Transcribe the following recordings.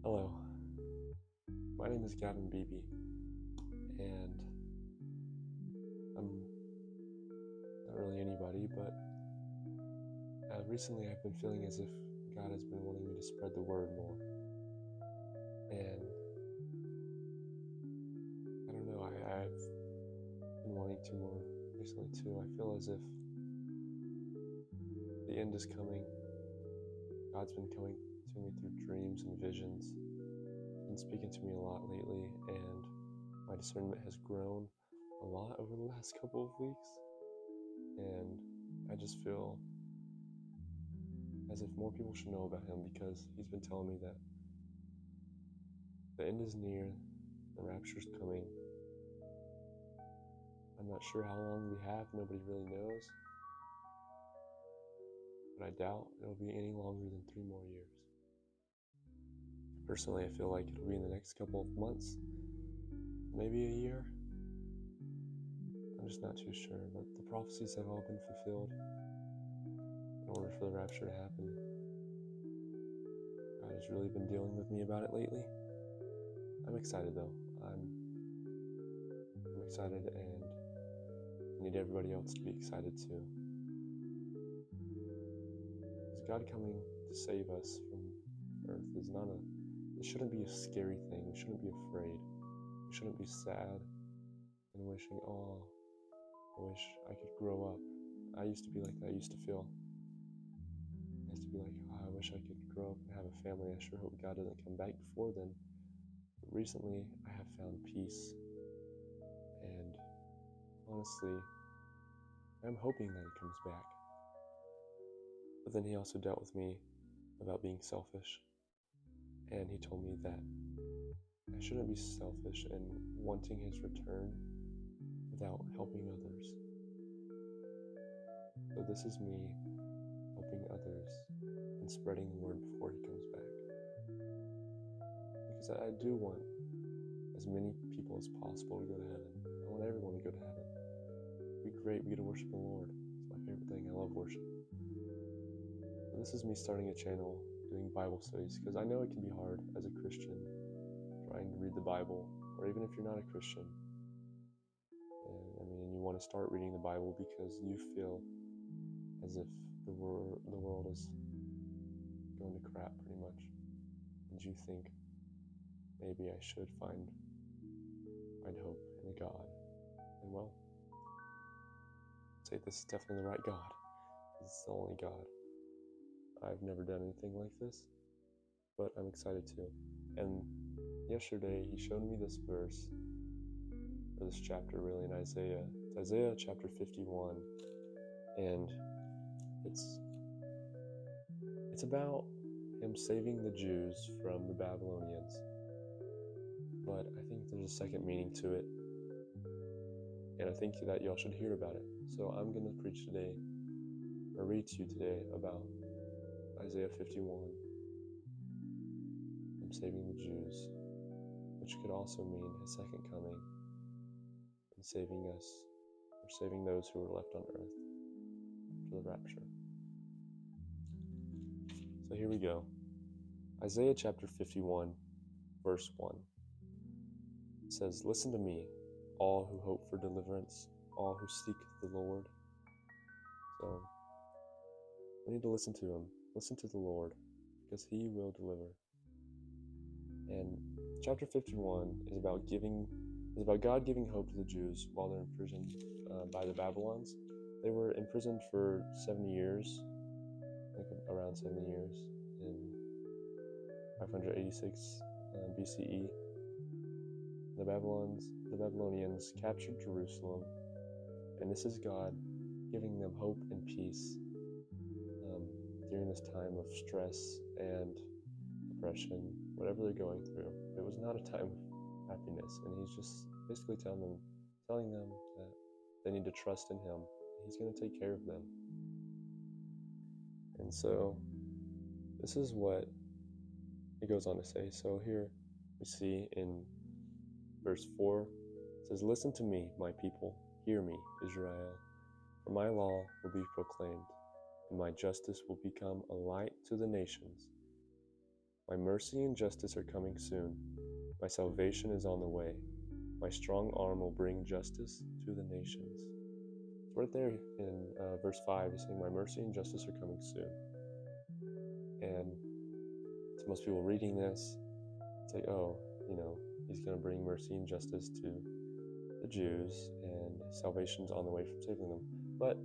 Hello, my name is Gavin Beebe, and I'm not really anybody, but recently I've been feeling as if God has been wanting me to spread the word more. And I don't know, I've been wanting to more recently too. I feel as if the end is coming. God's been coming to me through dreams and visions. He's been speaking to me a lot lately, and my discernment has grown a lot over the last couple of weeks. And I just feel as if more people should know about him, because he's been telling me that the end is near, the rapture's coming. I'm not sure how long we have, nobody really knows, but I doubt it'll be any longer than 3 more years. Personally, I feel like it'll be in the next couple of months, maybe a year. I'm just not too sure, but the prophecies have all been fulfilled in order for the rapture to happen. God has really been dealing with me about it lately. I'm excited though. I'm excited, and I need everybody else to be excited too. Is God coming to save us from earth is not it shouldn't be a scary thing. We shouldn't be afraid. We shouldn't be sad and wishing, oh, I wish I could grow up. I used to be like that. I used to feel. I used to be like, oh, I wish I could grow up and have a family. I sure hope God doesn't come back before then. But recently, I have found peace. And honestly, I'm hoping that He comes back. But then He also dealt with me about being selfish. And He told me that I shouldn't be selfish and wanting His return without helping others. So this is me helping others and spreading the word before He comes back. Because I do want as many people as possible to go to heaven. I want everyone to go to heaven. It'd be great. We get to worship the Lord. It's my favorite thing. I love worship. But this is me starting a channel doing Bible studies, because I know it can be hard as a Christian trying to read the Bible, or even if you're not a Christian. And you want to start reading the Bible because you feel as if the world is going to crap pretty much, and you think maybe I should find hope in a God. And well, I'd say this is definitely the right God. This is the only God. I've never done anything like this, but I'm excited to. And yesterday he showed me this verse, or this chapter really, in Isaiah. It's Isaiah chapter 51, and it's about him saving the Jews from the Babylonians. But I think there's a second meaning to it, and I think that y'all should hear about it. So I'm going to preach today, or read to you today, about Isaiah 51, him saving the Jews, which could also mean His second coming and saving us, or saving those who were left on earth after the rapture. So here we go. Isaiah chapter 51, verse 1. It says, "Listen to me, all who hope for deliverance, all who seek the Lord." So we need to listen to Him. Listen to the Lord, because He will deliver. And chapter 51 is about God giving hope to the Jews while they're imprisoned by the Babylons. They were imprisoned for 70 years, like around 70 years, in 586 BCE. The Babylonians captured Jerusalem, and this is God giving them hope and peace during this time of stress and depression, whatever they're going through. It was not a time of happiness, and He's just basically telling them that they need to trust in Him. He's going to take care of them. And so this is what it goes on to say. So here we see in verse 4, it says, "Listen to me, my people, hear me, Israel, for my law will be proclaimed, and my justice will become a light to the nations. My mercy and justice are coming soon. My salvation is on the way. My strong arm will bring justice to the nations. So right there in verse 5, he's saying, my mercy and justice are coming soon. And to most people reading this, it's like, oh, he's going to bring mercy and justice to the Jews, and salvation's on the way from saving them. But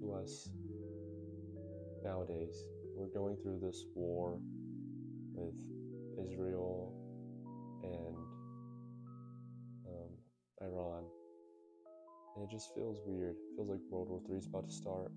to us nowadays, we're going through this war with Israel and Iran, and it just feels weird. It feels like World War III is about to start.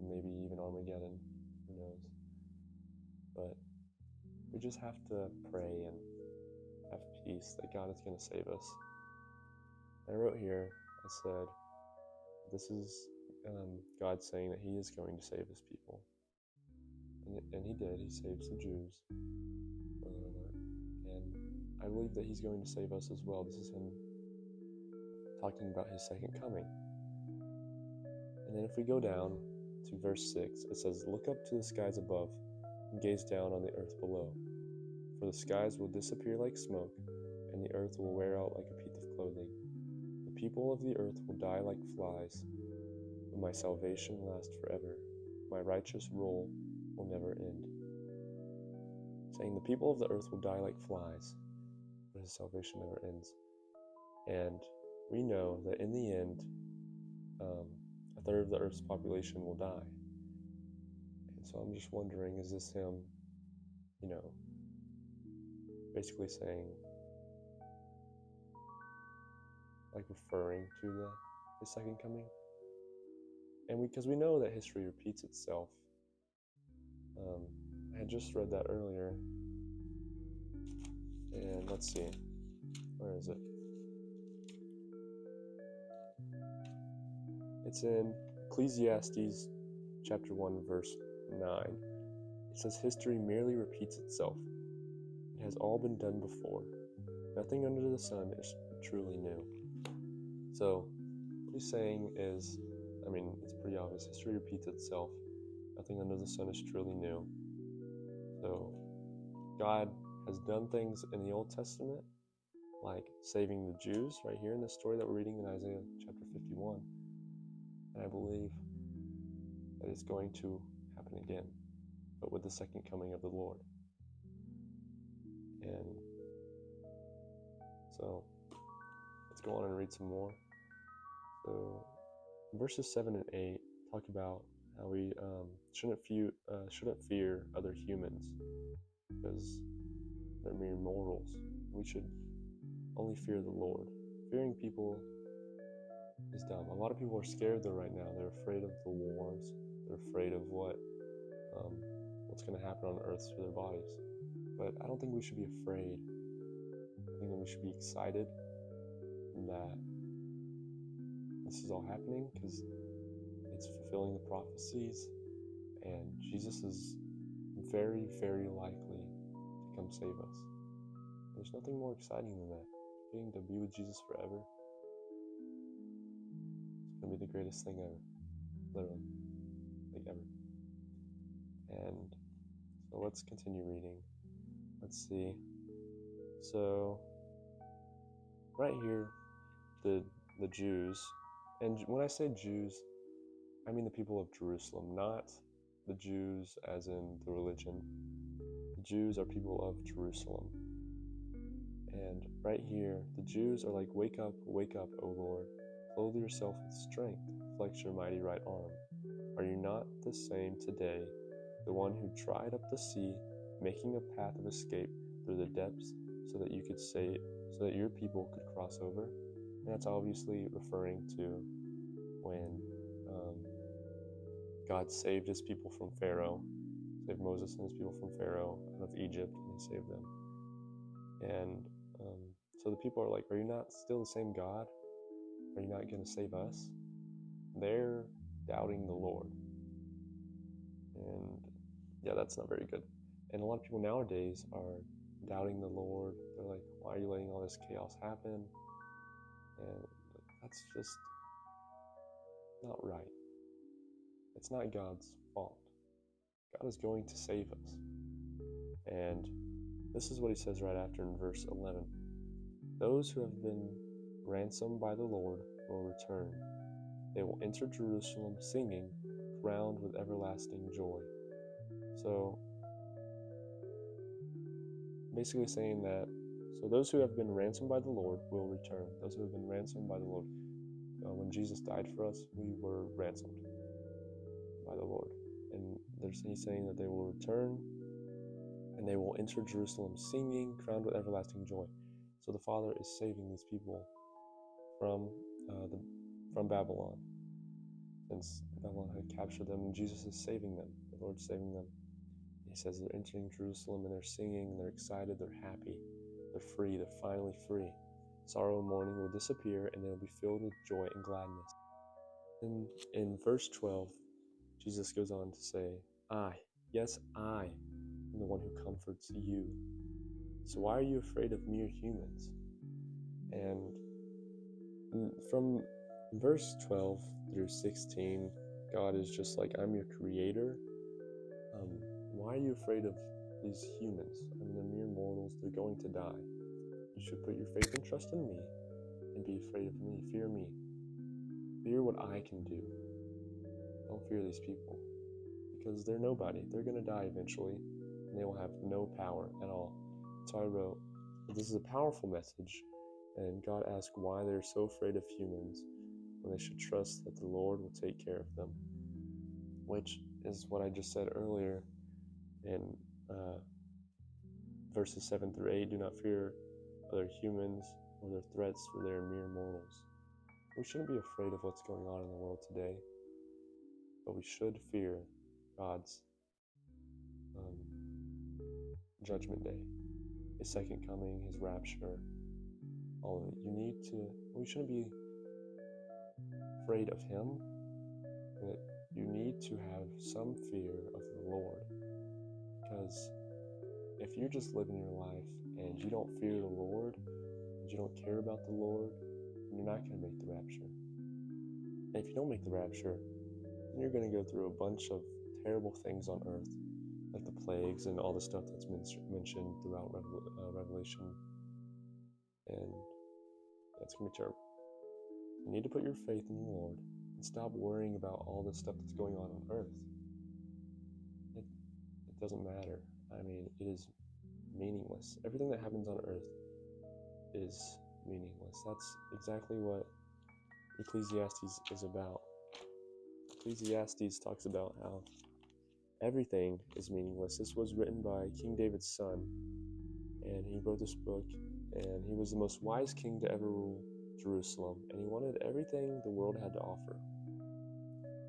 Maybe even Armageddon, who knows. But we just have to pray and have peace that God is going to save us. I wrote here, I said, this is God saying that he is going to save his people. And he did. He saves the Jews. And I believe that he's going to save us as well. This is him talking about his second coming. And then if we go down to verse 6, it says, look up to the skies above and gaze down on the earth below. For the skies will disappear like smoke, and the earth will wear out like a piece of clothing. The people of the earth will die like flies, but my salvation lasts forever. My righteous rule will never end. Saying the people of the earth will die like flies, but his salvation never ends. And we know that in the end, a third of the earth's population will die. And so I'm just wondering, is this him, basically saying, like referring to his second coming? And because we know that history repeats itself. I had just read that earlier. And let's see, where is it? It's in Ecclesiastes chapter 1, verse 9. It says, history merely repeats itself. It has all been done before. Nothing under the sun is truly new. So what he's saying is, it's pretty obvious. History repeats itself. Nothing under the sun is truly new. So God has done things in the Old Testament, like saving the Jews right here in this story that we're reading in Isaiah chapter 51. And I believe that it's going to happen again, but with the second coming of the Lord. And so let's go on and read some more. So verses 7 and 8 talk about how we shouldn't fear other humans because they're mere mortals. We should only fear the Lord. Fearing people is dumb. A lot of people are scared though right now. They're afraid of the wars. They're afraid of what's going to happen on earth to their bodies. But I don't think we should be afraid. I think that we should be excited that this is all happening because it's fulfilling the prophecies, and Jesus is very, very likely to come save us. There's nothing more exciting than that. Getting to be with Jesus forever. It's going to be the greatest thing ever. Literally. Like ever. And so let's continue reading. Let's see. So right here, the Jews, and when I say Jews, I mean the people of Jerusalem, not the Jews as in the religion. The Jews are people of Jerusalem. And right here, the Jews are like, wake up, O Lord. Clothe yourself with strength. Flex your mighty right arm. Are you not the same today, the one who dried up the sea, making a path of escape through the depths so that your people could cross over? And that's obviously referring to when God saved his people from Pharaoh, saved Moses and his people from Pharaoh out of Egypt, and he saved them. And so the people are like, are you not still the same God? Are you not going to save us? They're doubting the Lord. And yeah, that's not very good. And a lot of people nowadays are doubting the Lord. They're like, why are you letting all this chaos happen? And that's just not right. It's not God's fault. God is going to save us. And this is what he says right after in verse 11. Those who have been ransomed by the Lord will return. They will enter Jerusalem singing, crowned with everlasting joy. So, basically saying that, so those who have been ransomed by the Lord will return. Those who have been ransomed by the Lord. When Jesus died for us, we were ransomed by the Lord. And he's saying that they will return and they will enter Jerusalem singing, crowned with everlasting joy. So the Father is saving these people from Babylon, since Babylon had captured them, and Jesus is saving them. The Lord's saving them. He says they're entering Jerusalem and they're singing, they're excited, they're happy, they're free, they're finally free. Sorrow and mourning will disappear and they will be filled with joy and gladness. And in verse 12, Jesus goes on to say, I, yes, I am the one who comforts you. So why are you afraid of mere humans? And from verse 12 through 16, God is just like, I'm your creator. Why are you afraid of these humans? I mean, they're mere mortals. They're going to die. You should put your faith and trust in me and be afraid of me. Fear me. Fear what I can do. Don't fear these people, because they're nobody. They're going to die eventually, and they will have no power at all. So I wrote, this is a powerful message, and God asked why they're so afraid of humans when they should trust that the Lord will take care of them, which is what I just said earlier in verses 7 through 8. Do not fear other humans or their threats, for they are mere mortals. We shouldn't be afraid of what's going on in the world today, but we should fear God's judgment day, his second coming, his rapture, all of it. We shouldn't be afraid of him, but you need to have some fear of the Lord, because if you're just living your life and you don't fear the Lord, and you don't care about the Lord, then you're not going to make the rapture. And if you don't make the rapture, then you're going to go through a bunch of terrible things on earth, like the plagues and all the stuff that's mentioned throughout Revelation. And it's going to be terrible. You need to put your faith in the Lord and stop worrying about all the stuff that's going on earth. It doesn't matter. I mean, it is meaningless. Everything that happens on earth is meaningless. That's exactly what Ecclesiastes is about. Ecclesiastes talks about how everything is meaningless. This was written by King David's son, and he wrote this book, and he was the most wise king to ever rule Jerusalem, and he wanted everything the world had to offer.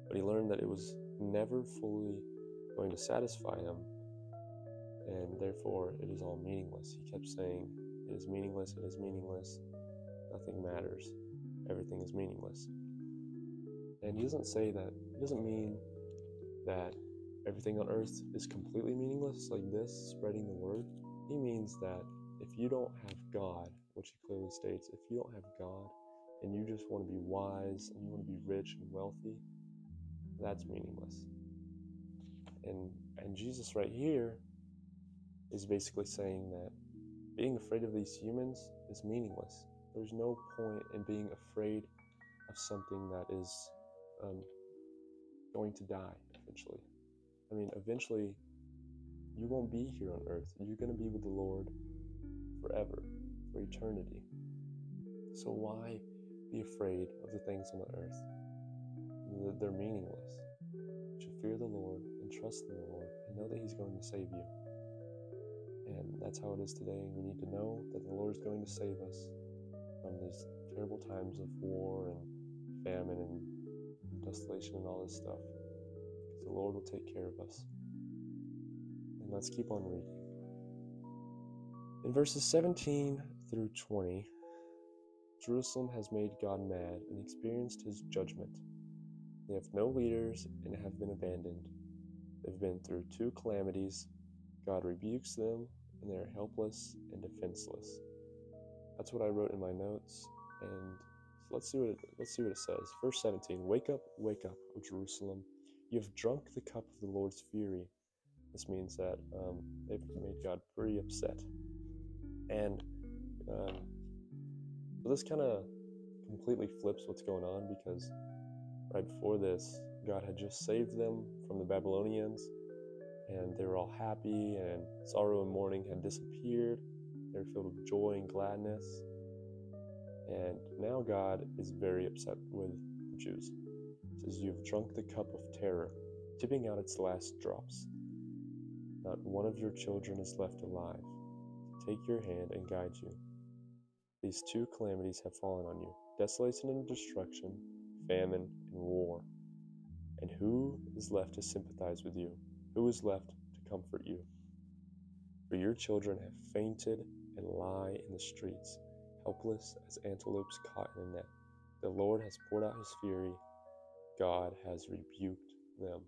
But he learned that it was never fully going to satisfy him, and therefore it is all meaningless. He kept saying, it is meaningless, it is meaningless, nothing matters, everything is meaningless. And he doesn't mean that everything on earth is completely meaningless, like this, spreading the word. He means that if you don't have God, which he clearly states, if you don't have God and you just want to be wise and you want to be rich and wealthy, that's meaningless. And Jesus right here is basically saying that being afraid of these humans is meaningless. There's no point in being afraid of something that is going to die eventually. I mean, eventually, you won't be here on earth. You're going to be with the Lord forever, for eternity. So why be afraid of the things on the earth? They're meaningless. You should fear the Lord and trust in the Lord and know that he's going to save you. And that's how it is today. We need to know that the Lord is going to save us from these terrible times of war and famine and desolation and all this stuff, because the Lord will take care of us. And let's keep on reading. In verses 17 through 20, Jerusalem has made God mad and experienced his judgment. They have no leaders and have been abandoned. They've been through 2 calamities. God rebukes them, and they are helpless and defenseless. That's what I wrote in my notes, and so let's see what it says. Verse 17, wake up, O Jerusalem. You have drunk the cup of the Lord's fury. This means that they've made God pretty upset. And so this kind of completely flips what's going on, because right before this, God had just saved them from the Babylonians, and they were all happy, and sorrow and mourning had disappeared. They were filled with joy and gladness. And now God is very upset with the Jews. He says, "You have drunk the cup of terror, tipping out its last drops. Not one of your children is left alive to take your hand and guide you. These two calamities have fallen on you: desolation and destruction, famine and war. And who is left to sympathize with you? Who is left to comfort you? For your children have fainted and lie in the streets, helpless as antelopes caught in a net. The Lord has poured out his fury. God has rebuked them."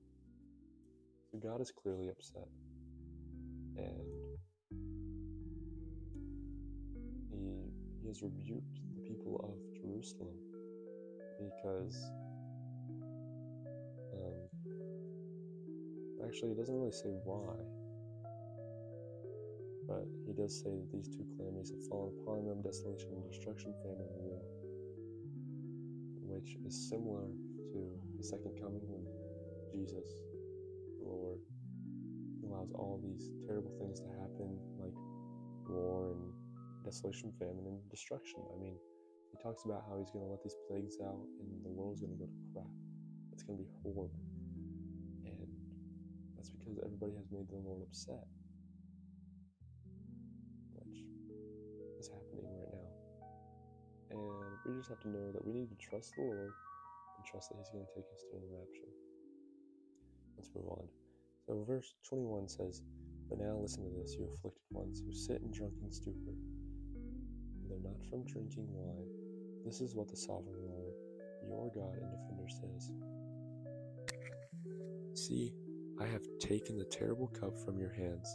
So God is clearly upset. And he has rebuked the people of Jerusalem because actually, it doesn't really say why, but he does say that these two calamities have fallen upon them: desolation and destruction, famine and war, which is similar to the second coming, when Jesus, the Lord, allows all these terrible things to happen, like war and desolation, famine, and destruction. I mean, he talks about how he's going to let these plagues out and the world's going to go to crap. It's going to be horrible. And that's because everybody has made the Lord upset, which is happening right now. And we just have to know that we need to trust the Lord and trust that he's going to take us during the rapture. Let's move on. So verse 21 says, "But now listen to this, you afflicted ones who sit in drunken stupor, though not from drinking wine. This is what the sovereign Lord, your God and defender, says. See, I have taken the terrible cup from your hands.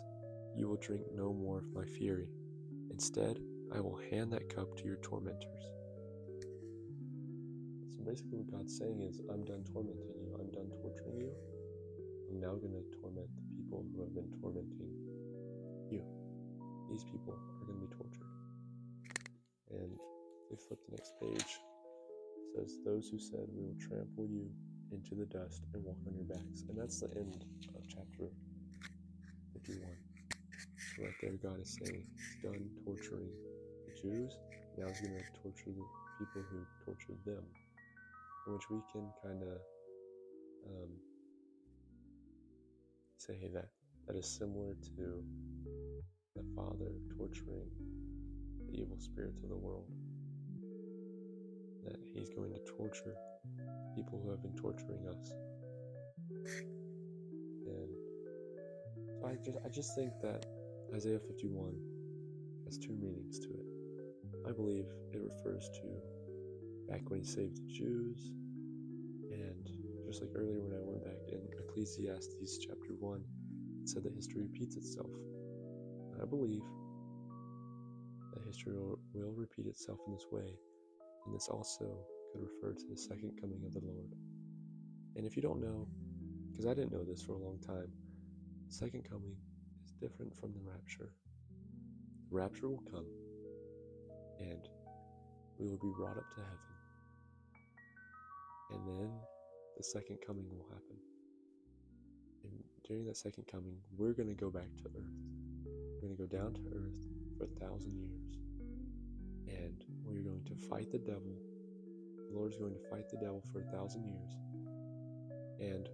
You will drink no more of my fury. Instead, I will hand that cup to your tormentors." So basically what God's saying is, I'm done tormenting you. I'm done torturing you. I'm now going to torment the people who have been tormenting you. These people are going to be tortured. And if we flip the next page, it says, "Those who said, we will trample you into the dust and walk on your backs." And that's the end of chapter 51. So right there, God is saying he's done torturing the Jews. Now he's going to torture the people who tortured them, in which we can kind of say that is similar to the Father torturing the evil spirits of the world. That he's going to torture people who have been torturing us. And so I just think that Isaiah 51 has two meanings to it. I believe it refers to back when he saved the Jews, and just like earlier when I went back in Ecclesiastes chapter 1, it said that history repeats itself. And I believe that history will repeat itself in this way, and this also could refer to the second coming of the Lord. And if you don't know, because I didn't know this for a long time, the second coming is different from the rapture. The rapture will come, and we will be brought up to heaven. And then the second coming will happen. And during that second coming, we're going to go back to earth. We're going to go down to earth for 1,000 years. And we're going to fight the devil. The Lord is going to fight the devil for 1,000 years. And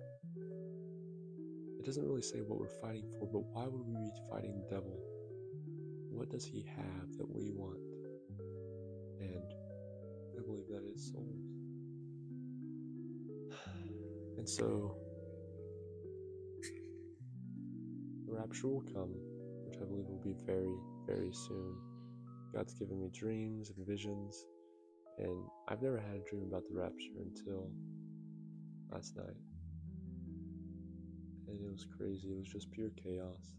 it doesn't really say what we're fighting for, but why would we be fighting the devil? What does he have that we want? And I believe that is souls. And so the rapture will come, which I believe will be very, very soon. God's given me dreams and visions, and I've never had a dream about the rapture until last night. And it was crazy. It was just pure chaos.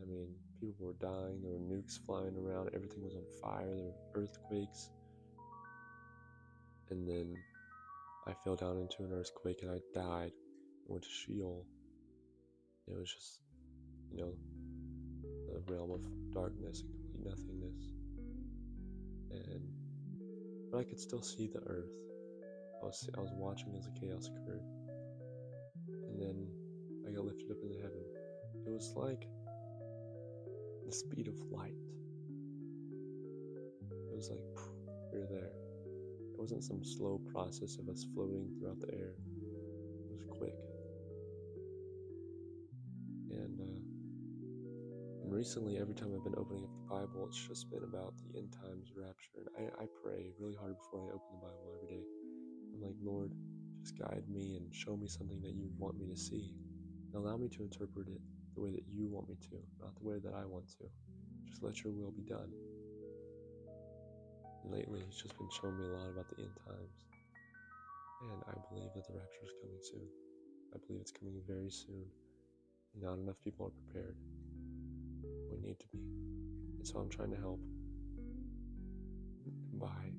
I mean, people were dying, there were nukes flying around, everything was on fire, there were earthquakes. And then I fell down into an earthquake and I died. I went to Sheol. It was just the realm of darkness and complete nothingness. But I could still see the earth. I was watching as the chaos occurred, and then I got lifted up into heaven. It was like the speed of light. It was like, you're there. It wasn't some slow process of us floating throughout the air. It was quick. And recently, every time I've been opening up the Bible, it's just been about the end times rapture. And I pray really hard before I open the Bible every day. I'm like, Lord, just guide me and show me something that you want me to see. And allow me to interpret it the way that you want me to, not the way that I want to. Just let your will be done. And lately, he's just been showing me a lot about the end times. And I believe that the rapture is coming soon. I believe it's coming very soon. And not enough people are prepared. We need to be. And so I'm trying to help by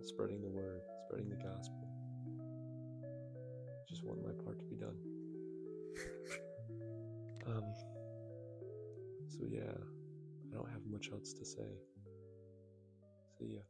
spreading the word, spreading the gospel. Just want my part to be done. So yeah, I don't have much else to say. See ya.